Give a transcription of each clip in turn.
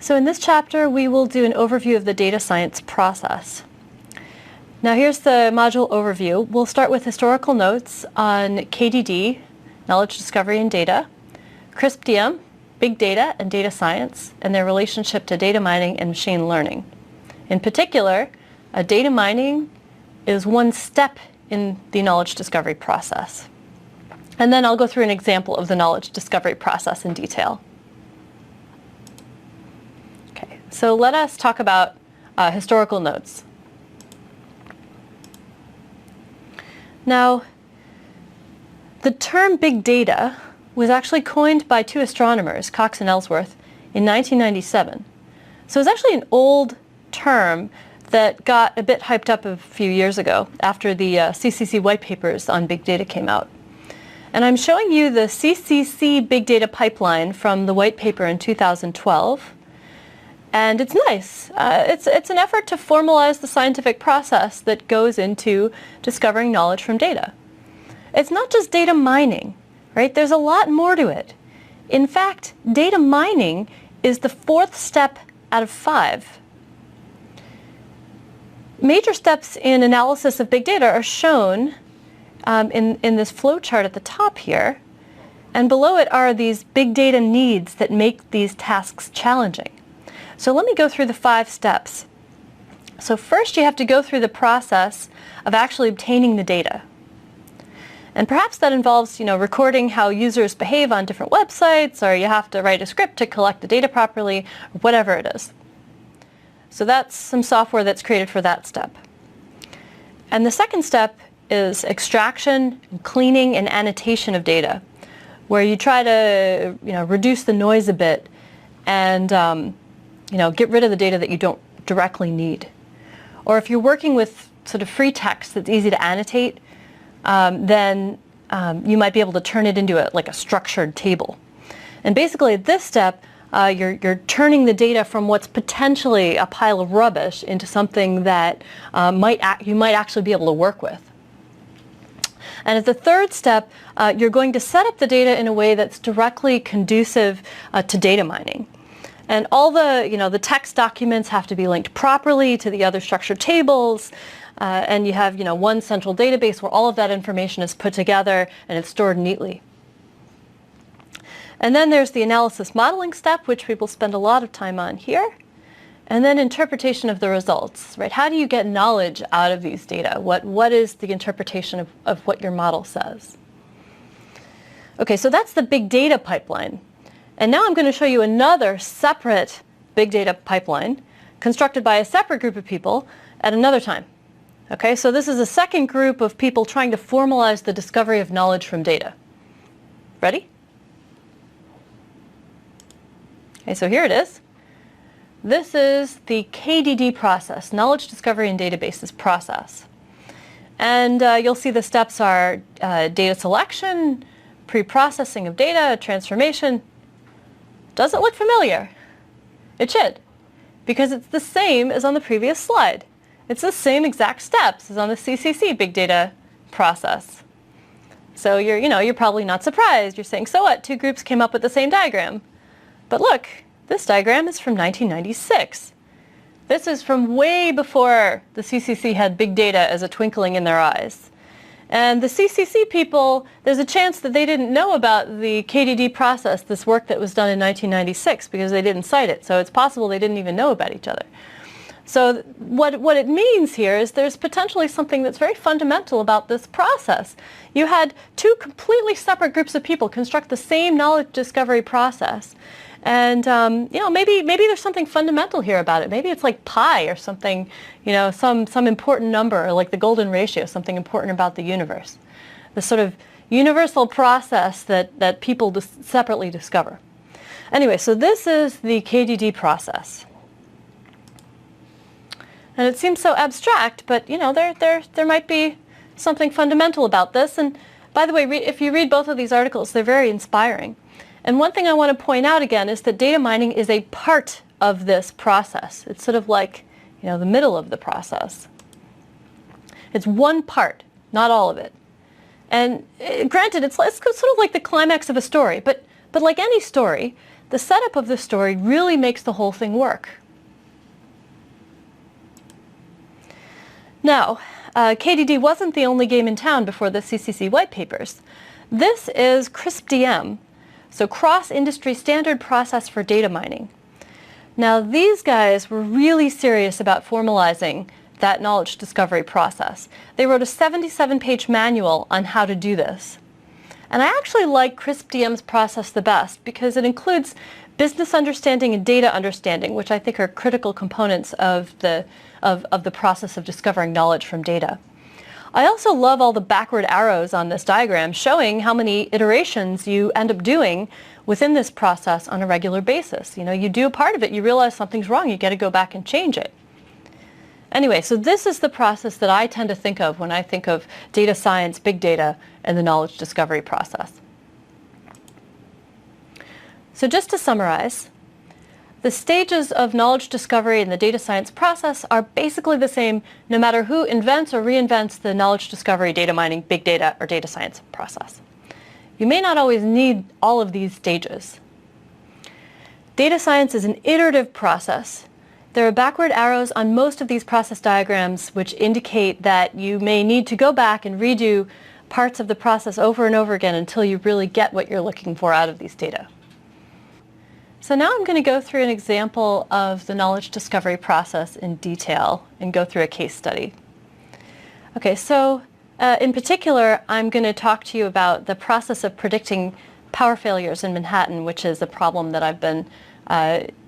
So in this chapter, we will do an overview of the data science process. Now here's the module overview. We'll start with historical notes on KDD, knowledge discovery and data, CRISP-DM, big data and data science, and their relationship to data mining and machine learning. In particular, data mining is one step in the knowledge discovery process. And then I'll go through an example of the knowledge discovery process in detail. Okay, so let us talk about historical notes. Now, the term big data was actually coined by two astronomers, Cox and Ellsworth, in 1997. So it's actually an old term that got a bit hyped up a few years ago after the CCC white papers on big data came out. And I'm showing you the CCC big data pipeline from the white paper in 2012. And it's nice. It's an effort to formalize the scientific process that goes into discovering knowledge from data. It's not just data mining, right? There's a lot more to it. In fact, data mining is the fourth step out of 5. Major steps in analysis of big data are shown in this flow chart at the top here, and below it are these big data needs that make these tasks challenging. So let me go through the 5 steps. So first you have to go through the process of actually obtaining the data. And perhaps that involves, recording how users behave on different websites, or you have to write a script to collect the data properly, or whatever it is. So that's some software that's created for that step. And the second step is extraction, cleaning, and annotation of data, where you try to, reduce the noise a bit and, get rid of the data that you don't directly need. Or if you're working with sort of free text that's easy to annotate, then you might be able to turn it into a structured table. And basically at this step, you're turning the data from what's potentially a pile of rubbish into something that you might actually be able to work with. And at the third step, you're going to set up the data in a way that's directly conducive to data mining. And all the text documents have to be linked properly to the other structured tables. And you have, one central database where all of that information is put together and it's stored neatly. And then there's the analysis modeling step, which we will spend a lot of time on here. And then interpretation of the results, right? How do you get knowledge out of these data? What is the interpretation of what your model says? Okay, so that's the big data pipeline. And now I'm going to show you another separate big data pipeline constructed by a separate group of people at another time. Okay, so this is a second group of people trying to formalize the discovery of knowledge from data. Ready? Okay, so here it is. This is the KDD process, Knowledge Discovery and Databases process. And you'll see the steps are data selection, pre-processing of data, transformation. Does it look familiar? It should, because it's the same as on the previous slide. It's the same exact steps as on the CCC big data process. So you're probably not surprised. You're saying, so what? 2 groups came up with the same diagram. But look, this diagram is from 1996. This is from way before the CCC had big data as a twinkling in their eyes. And the CCC people, there's a chance that they didn't know about the KDD process, this work that was done in 1996, because they didn't cite it. So it's possible they didn't even know about each other. So what it means here is there's potentially something that's very fundamental about this process. You had 2 completely separate groups of people construct the same knowledge discovery process. And maybe there's something fundamental here about it. Maybe it's like pi or something, some important number, like the golden ratio, something important about the universe. The sort of universal process that people separately discover. Anyway, so this is the KDD process. And it seems so abstract, but there might be something fundamental about this. And by the way, if you read both of these articles, they're very inspiring. And one thing I want to point out again is that data mining is a part of this process. It's sort of like, the middle of the process. It's one part, not all of it. And granted, it's sort of like the climax of a story, but like any story, the setup of the story really makes the whole thing work. Now, KDD wasn't the only game in town before the CCC white papers. This is CRISP-DM, so Cross-Industry Standard Process for Data Mining. Now, these guys were really serious about formalizing that knowledge discovery process. They wrote a 77-page manual on how to do this. And I actually like CRISP-DM's process the best because it includes business understanding and data understanding, which I think are critical components of the process of discovering knowledge from data. I also love all the backward arrows on this diagram showing how many iterations you end up doing within this process on a regular basis. You know, you do a part of it, you realize something's wrong, you got to go back and change it. Anyway, so this is the process that I tend to think of when I think of data science, big data, and the knowledge discovery process. So just to summarize, the stages of knowledge discovery in the data science process are basically the same no matter who invents or reinvents the knowledge discovery, data mining, big data, or data science process. You may not always need all of these stages. Data science is an iterative process. There are backward arrows on most of these process diagrams which indicate that you may need to go back and redo parts of the process over and over again until you really get what you're looking for out of these data. So now I'm going to go through an example of the knowledge discovery process in detail and go through a case study. Okay, so in particular, I'm going to talk to you about the process of predicting power failures in Manhattan, which is a problem that I've been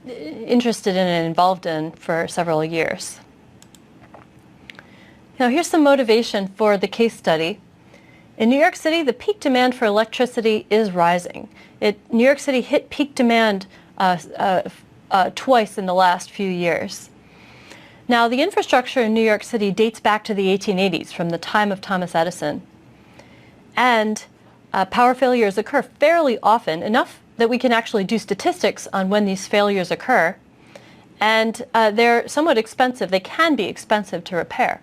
interested in and involved in for several years. Now here's some motivation for the case study. In New York City, the peak demand for electricity is rising. New York City hit peak demand twice in the last few years. Now, the infrastructure in New York City dates back to the 1880s, from the time of Thomas Edison. And power failures occur fairly often, enough that we can actually do statistics on when these failures occur. And they're somewhat expensive. They can be expensive to repair.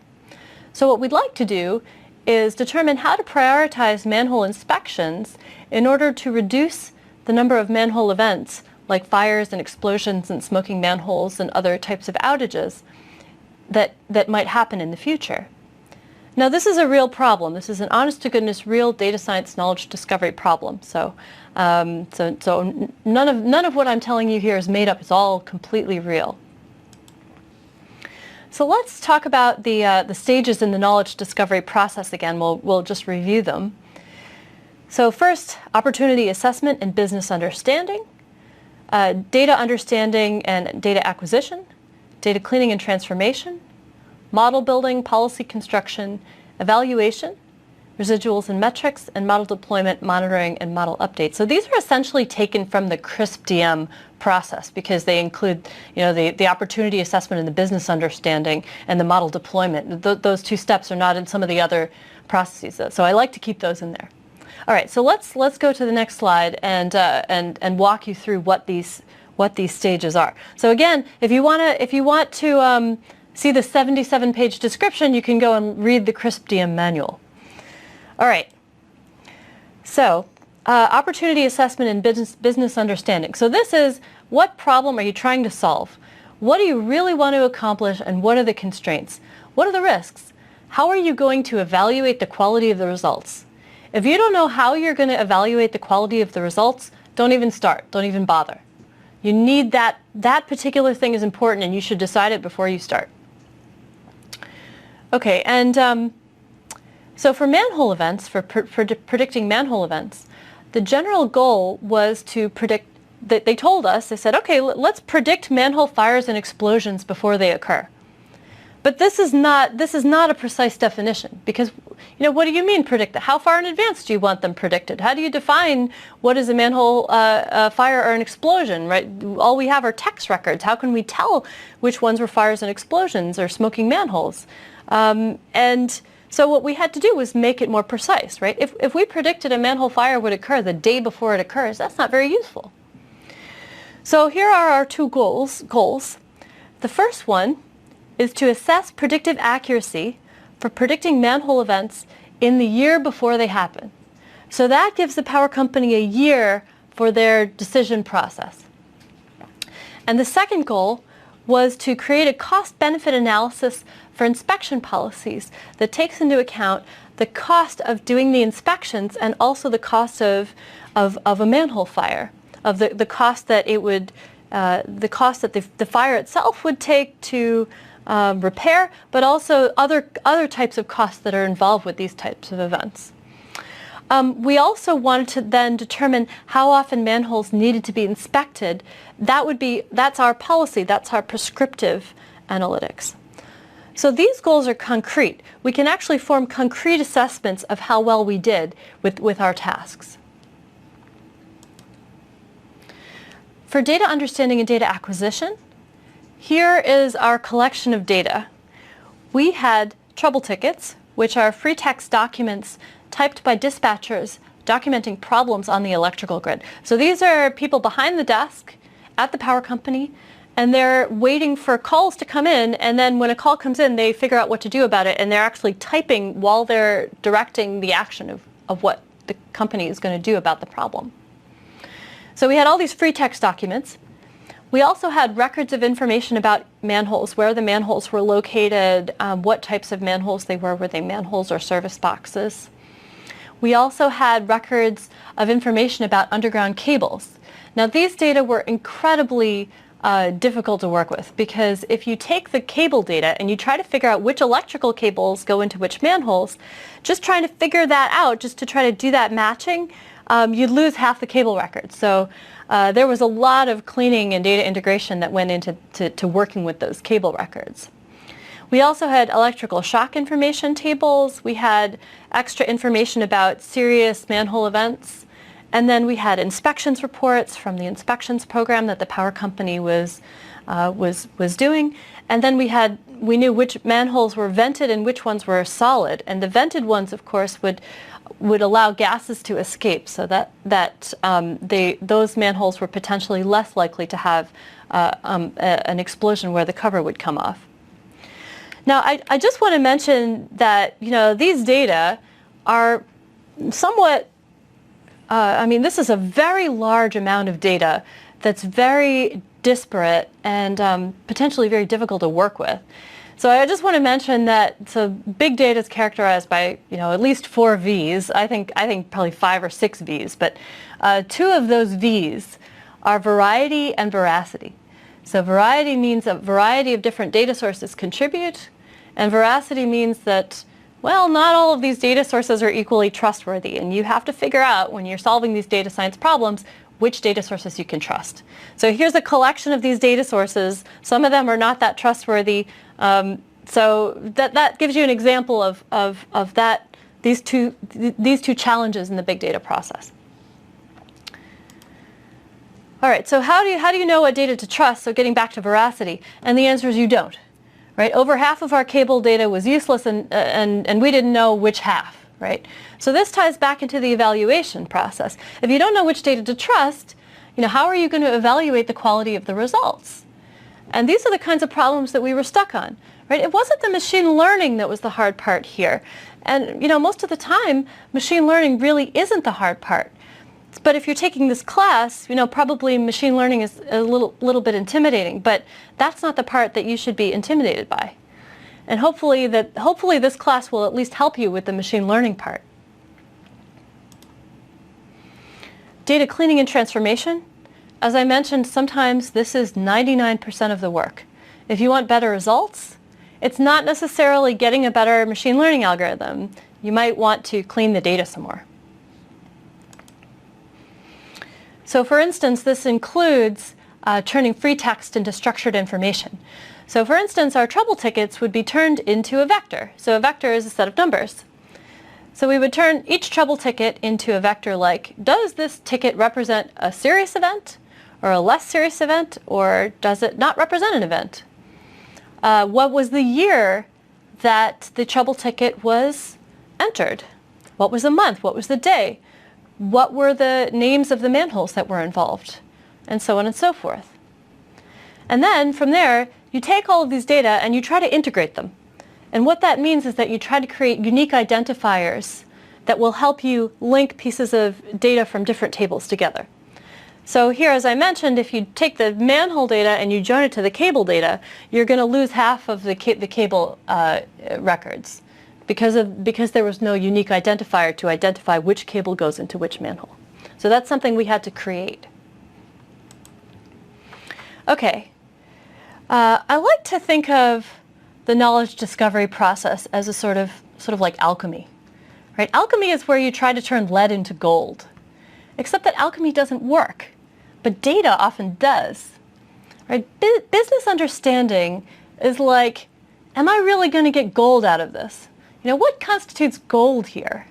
So what we'd like to do is determine how to prioritize manhole inspections in order to reduce the number of manhole events like fires and explosions and smoking manholes and other types of outages that might happen in the future. Now this is a real problem. This is an honest-to-goodness real data science knowledge discovery problem. So, none of what I'm telling you here is made up. It's all completely real. So let's talk about the stages in the knowledge discovery process again. We'll just review them. So first, opportunity assessment and business understanding, data understanding and data acquisition, data cleaning and transformation, model building, policy construction, evaluation, residuals and metrics, and model deployment, monitoring, and model updates. So these are essentially taken from the CRISP-DM process because they include, you know, the opportunity assessment and the business understanding and the model deployment. Those two steps are not in some of the other processes. So I like to keep those in there. All right, so let's go to the next slide and walk you through what these stages are. So again, if you want to see the 77-page description, you can go and read the CRISP-DM manual. All right. So opportunity assessment and business understanding. So this is, what problem are you trying to solve? What do you really want to accomplish, and what are the constraints? What are the risks? How are you going to evaluate the quality of the results? If you don't know how you're going to evaluate the quality of the results, don't even start. Don't even bother. You need that particular thing is important, and you should decide it before you start. Okay, and so for manhole events, for predicting manhole events, the general goal was to predict, they told us, they said, okay, let's predict manhole fires and explosions before they occur. But this is not a precise definition, because, you know, what do you mean predict that? How far in advance do you want them predicted? How do you define what is a manhole fire or an explosion, right? All we have are text records. How can we tell which ones were fires and explosions or smoking manholes? And so what we had to do was make it more precise, right? If we predicted a manhole fire would occur the day before it occurs, that's not very useful. So here are our two goals. The first one is to assess predictive accuracy for predicting manhole events in the year before they happen. So that gives the power company a year for their decision process. And the second goal was to create a cost-benefit analysis for inspection policies that takes into account the cost of doing the inspections and also the cost of a manhole fire, of the cost that it would, the cost that the fire itself would take to repair, but also other types of costs that are involved with these types of events. We also wanted to then determine how often manholes needed to be inspected. That's our policy, that's our prescriptive analytics. So these goals are concrete. We can actually form concrete assessments of how well we did with our tasks. For data understanding and data acquisition, here is our collection of data. We had trouble tickets, which are free text documents typed by dispatchers documenting problems on the electrical grid. So these are people behind the desk at the power company, and they're waiting for calls to come in, and then when a call comes in, they figure out what to do about it, and they're actually typing while they're directing the action of what the company is going to do about the problem. So we had all these free text documents. We also had records of information about manholes, where the manholes were located, what types of manholes they were they manholes or service boxes. We also had records of information about underground cables. Now these data were incredibly difficult to work with, because if you take the cable data and you try to figure out which electrical cables go into which manholes, just trying to figure that out, just to try to do that matching, you'd lose half the cable records. So there was a lot of cleaning and data integration that went into working with those cable records. We also had electrical shock information tables. We had extra information about serious manhole events. And then we had inspections reports from the inspections program that the power company was doing. And then we knew which manholes were vented and which ones were solid. And the vented ones, of course, would allow gases to escape, so those manholes were potentially less likely to have an explosion where the cover would come off. Now, I just want to mention that, these data are somewhat, this is a very large amount of data that's very disparate and potentially very difficult to work with. So I just want to mention that big data is characterized by, at least 4 V's. I think probably 5 or 6 V's, but 2 of those V's are variety and veracity. So variety means a variety of different data sources contribute, and veracity means that, well, not all of these data sources are equally trustworthy, and you have to figure out when you're solving these data science problems which data sources you can trust. So here's a collection of these data sources. Some of them are not that trustworthy. So that gives you an example of these two challenges in the big data process. All right, so how do you know what data to trust? So getting back to veracity, and the answer is you don't. Right? Over half of our cable data was useless, and we didn't know which half. Right? So this ties back into the evaluation process. If you don't know which data to trust, how are you going to evaluate the quality of the results? And these are the kinds of problems that we were stuck on. Right? It wasn't the machine learning that was the hard part here. And most of the time, machine learning really isn't the hard part. But if you're taking this class, probably machine learning is a little bit intimidating, but that's not the part that you should be intimidated by. And hopefully this class will at least help you with the machine learning part. Data cleaning and transformation. As I mentioned, sometimes this is 99% of the work. If you want better results, it's not necessarily getting a better machine learning algorithm. You might want to clean the data some more. So for instance, this includes turning free text into structured information. So for instance, our trouble tickets would be turned into a vector. So a vector is a set of numbers. So we would turn each trouble ticket into a vector like, does this ticket represent a serious event or a less serious event, or does it not represent an event? What was the year that the trouble ticket was entered? What was the month? What was the day? What were the names of the manholes that were involved? And so on and so forth. And then from there, you take all of these data and you try to integrate them. And what that means is that you try to create unique identifiers that will help you link pieces of data from different tables together. So here, as I mentioned, if you take the manhole data and you join it to the cable data, you're going to lose half of the cable records because there was no unique identifier to identify which cable goes into which manhole. So that's something we had to create. Okay. I like to think of the knowledge discovery process as a sort of like alchemy. Right? Alchemy is where you try to turn lead into gold. Except that alchemy doesn't work, but data often does. Right? Business understanding is like, am I really going to get gold out of this? What constitutes gold here?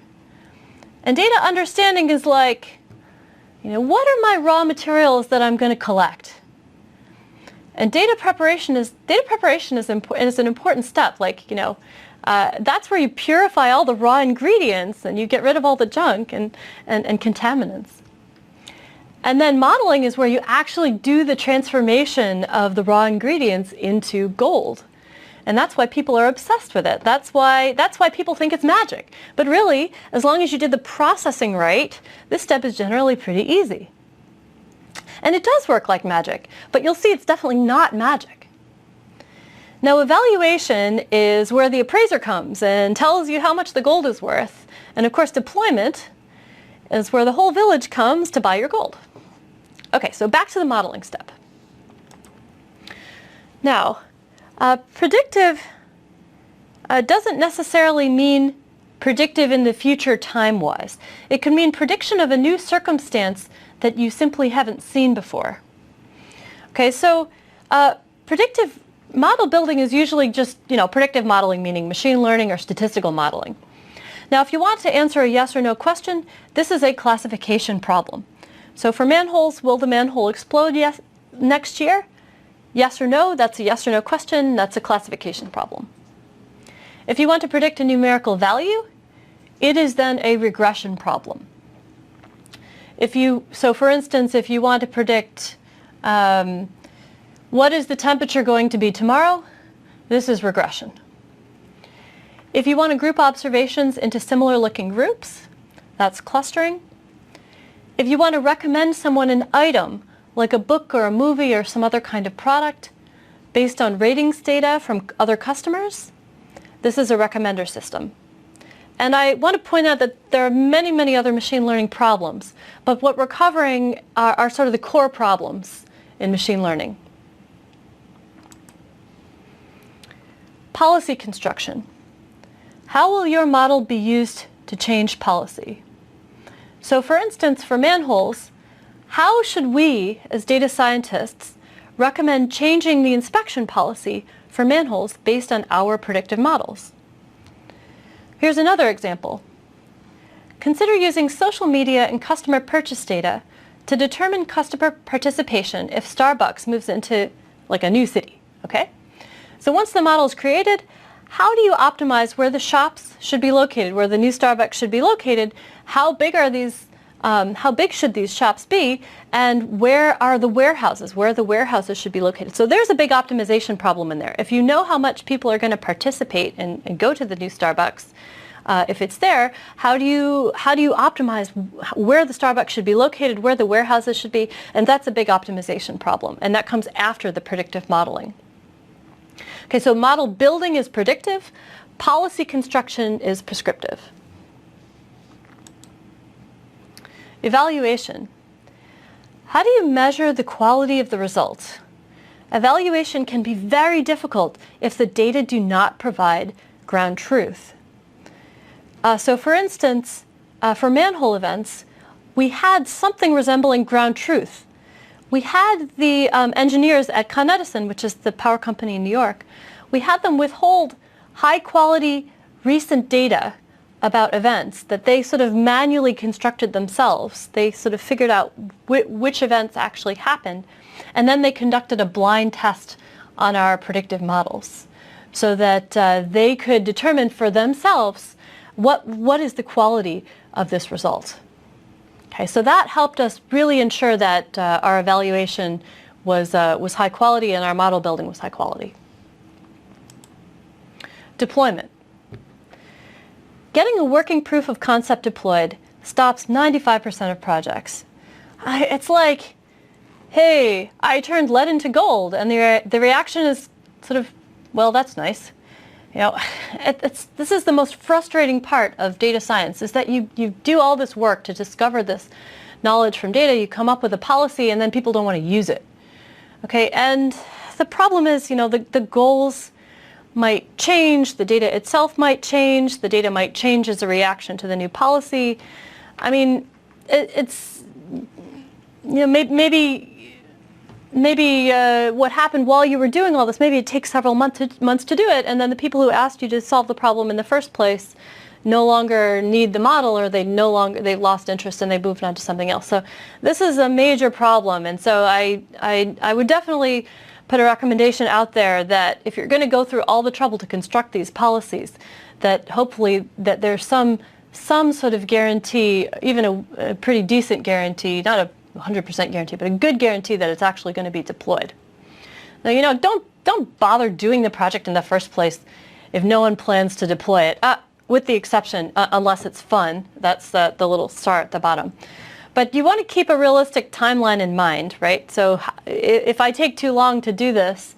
And data understanding is like, what are my raw materials that I'm going to collect? And data preparation is an important step. Like, that's where you purify all the raw ingredients and you get rid of all the junk and contaminants. And then modeling is where you actually do the transformation of the raw ingredients into gold. And that's why people are obsessed with it. That's why people think it's magic. But really, as long as you did the processing right, this step is generally pretty easy. And it does work like magic, but you'll see it's definitely not magic. Now, evaluation is where the appraiser comes and tells you how much the gold is worth. And of course, deployment is where the whole village comes to buy your gold. Okay, so back to the modeling step. Now, predictive doesn't necessarily mean predictive in the future time-wise. It can mean prediction of a new circumstance that you simply haven't seen before. Okay, so predictive model building is usually just, predictive modeling, meaning machine learning or statistical modeling. Now, if you want to answer a yes or no question, this is a classification problem. So for manholes, will the manhole explode next year? Yes or no, that's a yes or no question. That's a classification problem. If you want to predict a numerical value, it is then a regression problem. So for instance, if you want to predict what is the temperature going to be tomorrow, this is regression. If you want to group observations into similar looking groups, that's clustering. If you want to recommend someone an item, like a book or a movie or some other kind of product, based on ratings data from other customers, this is a recommender system. And I want to point out that there are many, many other machine learning problems, but what we're covering are sort of the core problems in machine learning. Policy construction. How will your model be used to change policy? So for instance, for manholes, how should we, as data scientists, recommend changing the inspection policy for manholes based on our predictive models? Here's another example. Consider using social media and customer purchase data to determine customer participation if Starbucks moves into like a new city, okay? So once the model is created, how do you optimize where the shops should be located, where the new Starbucks should be located? How big should these shops be? And where are the warehouses? Where the warehouses should be located? So there's a big optimization problem in there. If you know how much people are going to participate and go to the new Starbucks, if it's there, how do you optimize where the Starbucks should be located, where the warehouses should be? And that's a big optimization problem. And that comes after the predictive modeling. Okay, so model building is predictive. Policy construction is prescriptive. Evaluation. How do you measure the quality of the results? Evaluation can be very difficult if the data do not provide ground truth. So for instance, for manhole events, we had something resembling ground truth. We had the engineers at Con Edison, which is the power company in New York, we had them withhold high-quality recent data about events that they sort of manually constructed themselves. They sort of figured out which events actually happened, and then they conducted a blind test on our predictive models so that they could determine for themselves what is the quality of this result. Okay, so that helped us really ensure that our evaluation was high quality and our model building was high quality. Deployment. Getting a working proof of concept deployed stops 95% of projects. It's like hey, I turned lead into gold, and the reaction is sort of, well, that's nice. You know, this is the most frustrating part of data science, is that you do all this work to discover this knowledge from data, you come up with a policy, and then people don't want to use it. Okay, and the problem is, you know, the goals might change, the data itself might change, the data might change as a reaction to the new policy. I mean, it's, you know, maybe what happened while you were doing all this, maybe it takes several months to do it, and then the people who asked you to solve the problem in the first place no longer need the model, or they've lost interest and they moved on to something else. So this is a major problem, and so I would definitely put a recommendation out there that if you're going to go through all the trouble to construct these policies, that hopefully that there's some sort of guarantee, even a pretty decent guarantee, not a 100% guarantee, but a good guarantee that it's actually going to be deployed. Now, you know, don't bother doing the project in the first place if no one plans to deploy it, with the exception, unless it's fun. That's the little star at the bottom. But you want to keep a realistic timeline in mind, right? So if I take too long to do this,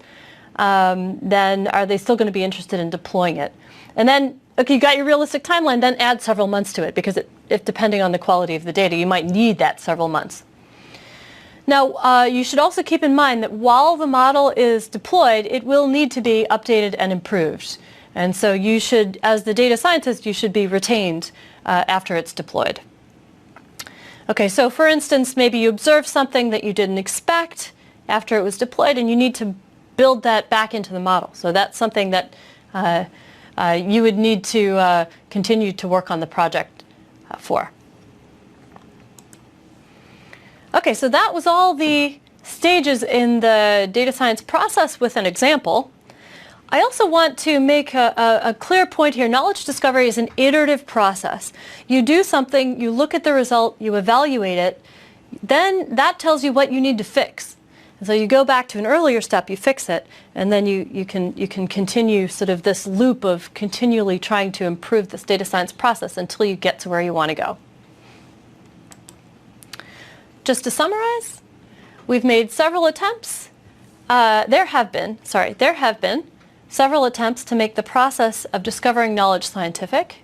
then are they still going to be interested in deploying it? And then, okay, you got your realistic timeline, then add several months to it, because if depending on the quality of the data, you might need that several months. Now, you should also keep in mind that while the model is deployed, it will need to be updated and improved. And so you should, as the data scientist, you should be retained after it's deployed. Okay, so for instance, maybe you observed something that you didn't expect after it was deployed, and you need to build that back into the model. So that's something that you would need to continue to work on the project for. Okay, so that was all the stages in the data science process with an example. I also want to make a clear point here. Knowledge discovery is an iterative process. You do something, you look at the result, you evaluate it, then that tells you what you need to fix. And so you go back to an earlier step, you fix it, and then you can continue sort of this loop of continually trying to improve this data science process until you get to where you want to go. Just to summarize, we've made several attempts. There have been several attempts to make the process of discovering knowledge scientific.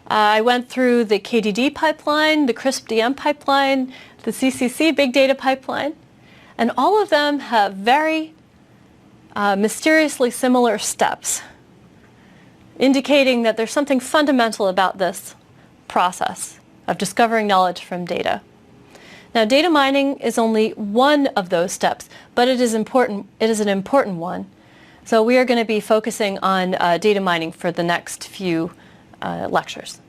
I went through the KDD pipeline, the CRISP-DM pipeline, the CCC big data pipeline, and all of them have very mysteriously similar steps, indicating that there's something fundamental about this process of discovering knowledge from data. Now, data mining is only one of those steps, but it is important. It is an important one. So we are going to be focusing on data mining for the next few lectures.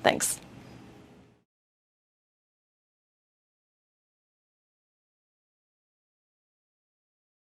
Thanks.